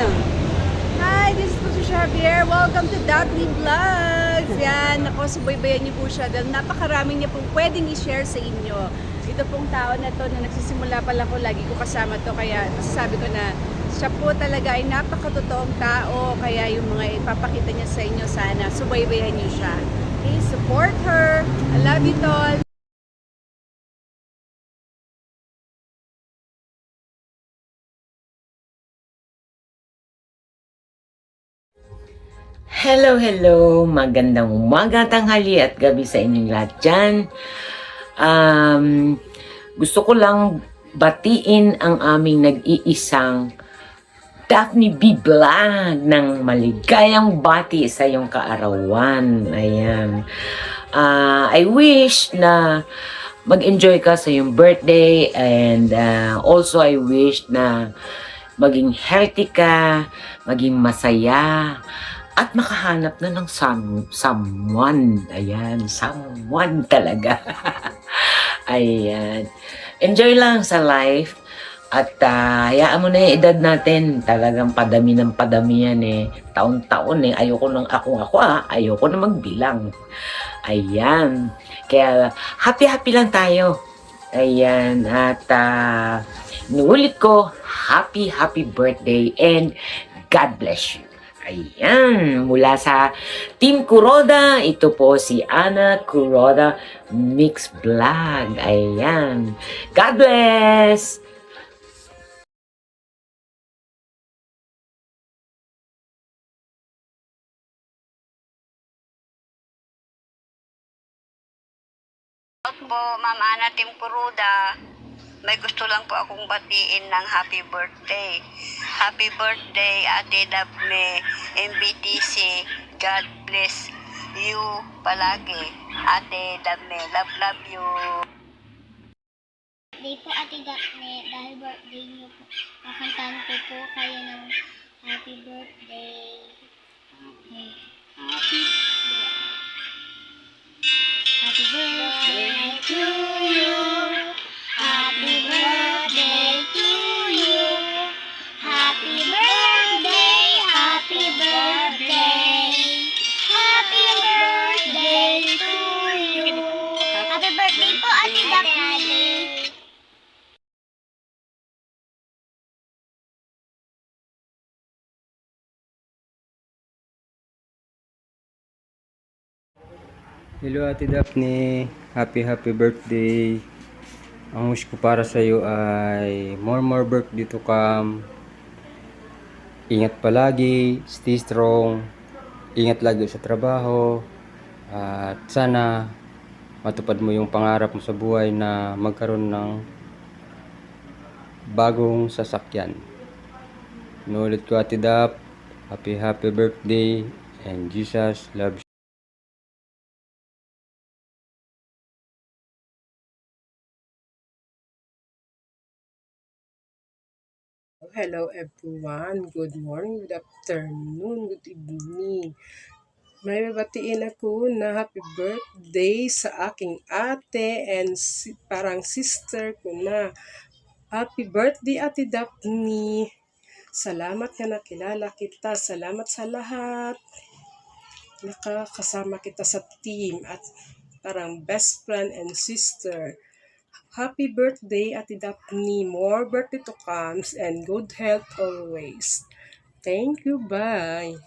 Hi, this is Patricia Javier. Welcome to Daphne Vlogs. Yan, ako, subaybayan niyo po siya dahil napakaraming niya pong pwedeng i-share sa inyo. Ito pong tao na to na nagsisimula pa lang ko, lagi ko kasama to. Kaya masasabi ko na siya po talaga ay napakatotoong tao. Kaya yung mga ipapakita niya sa inyo, sana subaybayan niyo siya. Okay, support her. I love you, tol. Hello, hello! Magandang umaga, tanghali at gabi sa inyong lahat dyan. Um, Gusto ko lang batiin ang aming nag-iisang Daphne B. Vlog ng maligayang bati sa iyong kaarawan. Ayan. I wish na mag-enjoy ka sa iyong birthday and also I wish na maging healthy ka, maging masaya, at makahanap na ng someone. Ayan, someone talaga. Ayan. Enjoy lang sa life. At hayaan mo na yung edad natin. Talagang padami ng padami yan eh. Taon-taon eh. Ayoko ayoko na magbilang. Ayan. Kaya happy-happy lang tayo. Ayan. At inuulit ko, happy birthday and God bless you. Ayan, mula sa Team Kuroda, ito po si Ana Kuroda Mix Vlog. Ayan. God bless! Po, Ma'am Ana Team Kuruda. May gusto lang po akong batiin ng happy birthday. Happy birthday, Ate Daphne, MBTC. God bless you palagi. Ate Daphne, love you. Birthday po, Ate Daphne, dahil birthday niyo po. Kakantahan ko po kayo ng happy birthday. Okay. Happy birthday to you. Happy birthday to you. Happy birthday, happy birthday. Happy birthday to you. Happy birthday po, Ate Daphne. Hello Ate Daphne, happy birthday. Ang wish ko para sa iyo ay more birthday to come. Ingat palagi, stay strong. Ingat lagi sa trabaho. At sana matupad mo yung pangarap mo sa buhay na magkaroon ng bagong sasakyan. Inuulit ko Ate Dap, happy birthday and Jesus loves you. Hello everyone. Good morning, good afternoon, good evening. May babatiin ako na happy birthday sa aking ate and parang sister ko na. Happy birthday, Ate Daphne. Salamat nga nakilala kita. Salamat sa lahat. Nakakasama kita sa team at parang best friend and sister. Happy birthday, Ate Daphne. More birthday to comes and good health always. Thank you. Bye.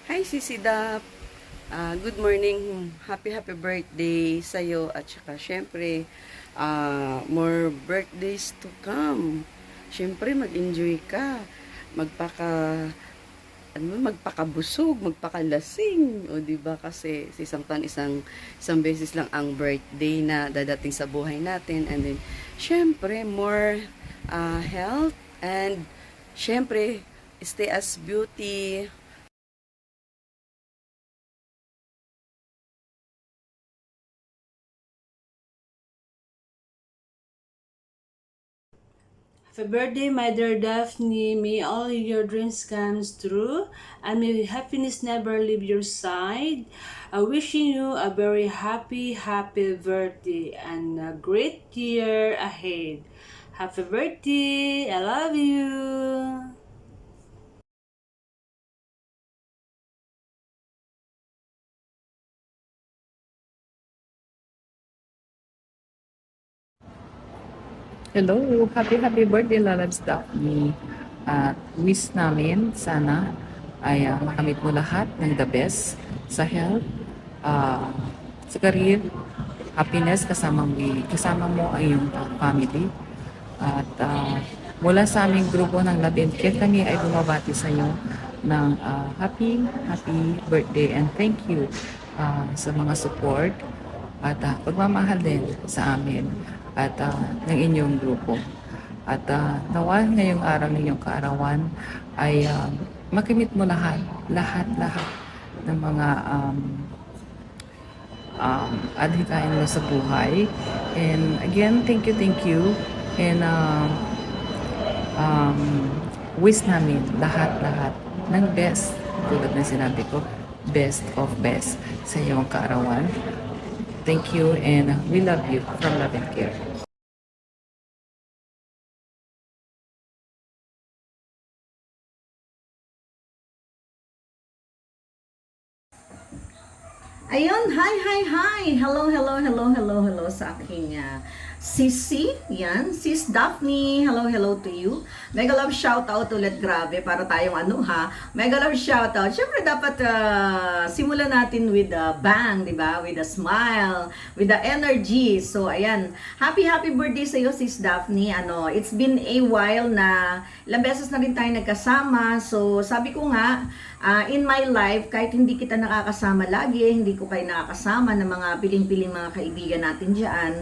Hi, Sisi Dap. Good morning. Happy birthday sa'yo. At saka, syempre, more birthdays to come. Syempre, mag-enjoy ka. Magpakabusog, magpakalasing. O, diba? Kasi sa isang taon, isang beses lang ang birthday na dadating sa buhay natin. And then, syempre, more health. And, syempre, stay as beauty. Happy birthday, my dear Daphne. May all your dreams come true and may happiness never leave your side. Wishing you a very happy birthday and a great year ahead. Happy birthday. I love you. Hello, happy birthday Lalabs Daphne. At wish namin sana ay makamit mo lahat ng the best sa health, ah, sa career, happiness kasama mo ang iyong family. At mula sa aming grupo ng Love and Care, kami ay bumabati sa iyo ng happy birthday and thank you sa mga support at pagmamahal din sa amin at ng inyong grupo. At nawa ngayong araw ng iyong kaarawan ay makimit mo lahat ng mga adhikain mo sa buhay. And again, thank you. And wish namin lahat ng best. Tulad ng sinabi ko, best of best sa iyong kaarawan. Thank you and we love you from Love and Care. Ayun, hi! Hello sa aking sisi. Yan, sis Daphne. Hello to you. Mega love shoutout ulit, grabe. Para tayong Mega love shoutout. Siyempre dapat simulan natin with a bang, di ba? With a smile, with the energy. So, ayan. Happy birthday sa iyo, sis Daphne. It's been a while na ilang beses na rin tayo nagkasama. So, sabi ko nga, in my life, kahit hindi kita nakakasama lagi, hindi ko kayo nakakasama ng mga piling-piling mga kaibigan natin dyan,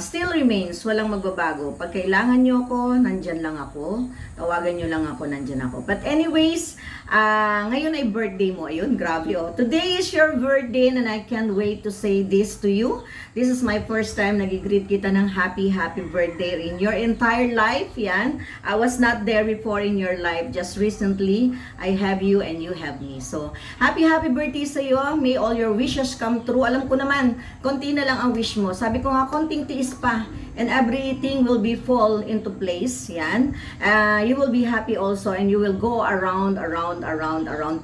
still remains, walang magbabago. Pag kailangan nyo ako, nandyan lang ako. Tawagan nyo lang ako, nandyan ako. But anyways, ngayon ay birthday mo. Ayun, grabe oh. Today is your birthday and I can't wait to say this to you. This is my first time nag-greet kita ng happy birthday in your entire life. Yan. I was not there before in your life. Just recently, I have you and you have me. So, happy birthday sa iyo. May all your wishes come true. Alam ko naman, konti na lang ang wish mo. Sabi ko nga, konting tiis pa. And everything will be fall into place. Yan. You will be happy also and you will go around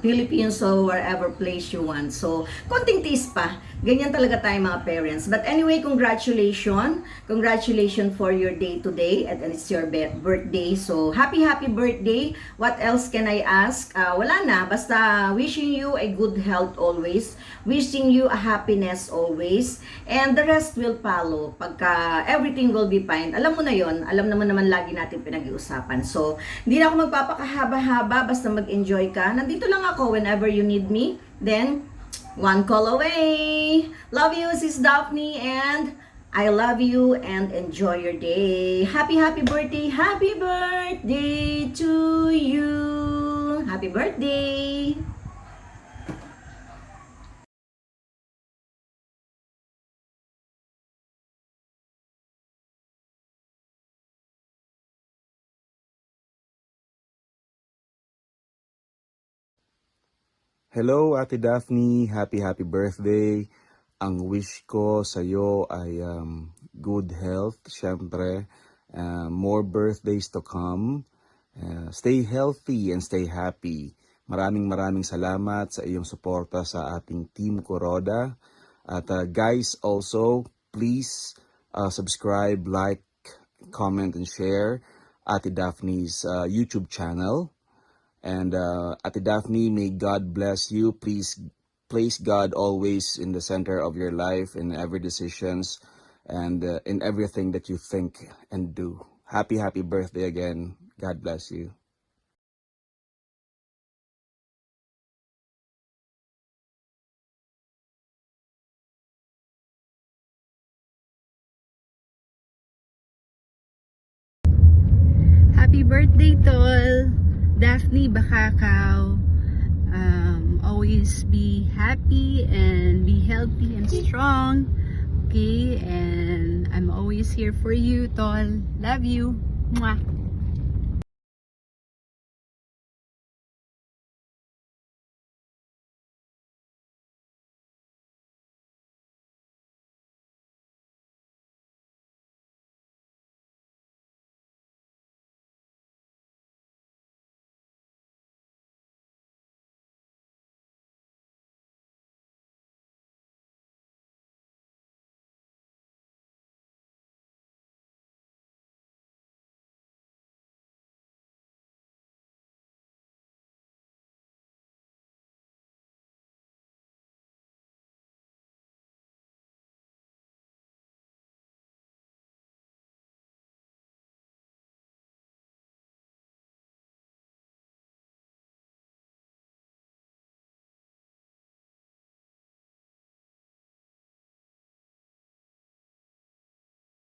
Philippines or wherever place you want. So, konting tiis pa. Ganyan talaga tayo mga parents. But anyway, congratulations. Congratulations for your day today. And it's your birthday. So, happy birthday. What else can I ask? Wala na. Basta wishing you a good health always. Wishing you a happiness always. And the rest will follow. Pagka everything will be fine. Alam mo na yon. Alam naman lagi natin pinag-iusapan. So, hindi na ako magpapakahaba-haba. Basta mag-enjoy ka. Nandito lang ako whenever you need me. Then, one call away. Love you, sis Daphne, and I love you and enjoy your day. Happy birthday. Happy birthday to you. Happy birthday. Hello, Ate Daphne. Happy birthday. Ang wish ko sa iyo ay good health, syempre. More birthdays to come. Stay healthy and stay happy. Maraming salamat sa iyong suporta sa ating Team Kuroda. At guys, also, please subscribe, like, comment, and share Ate Daphne's YouTube channel. And Ate Daphne, may God bless you. Please place God always in the center of your life, in every decisions, and in everything that you think and do. Happy birthday again. God bless you. Happy birthday, Tol! Daphne Bakakaw. Always be happy and be healthy and strong. Okay? And I'm always here for you, Tol. Love you. Mwah.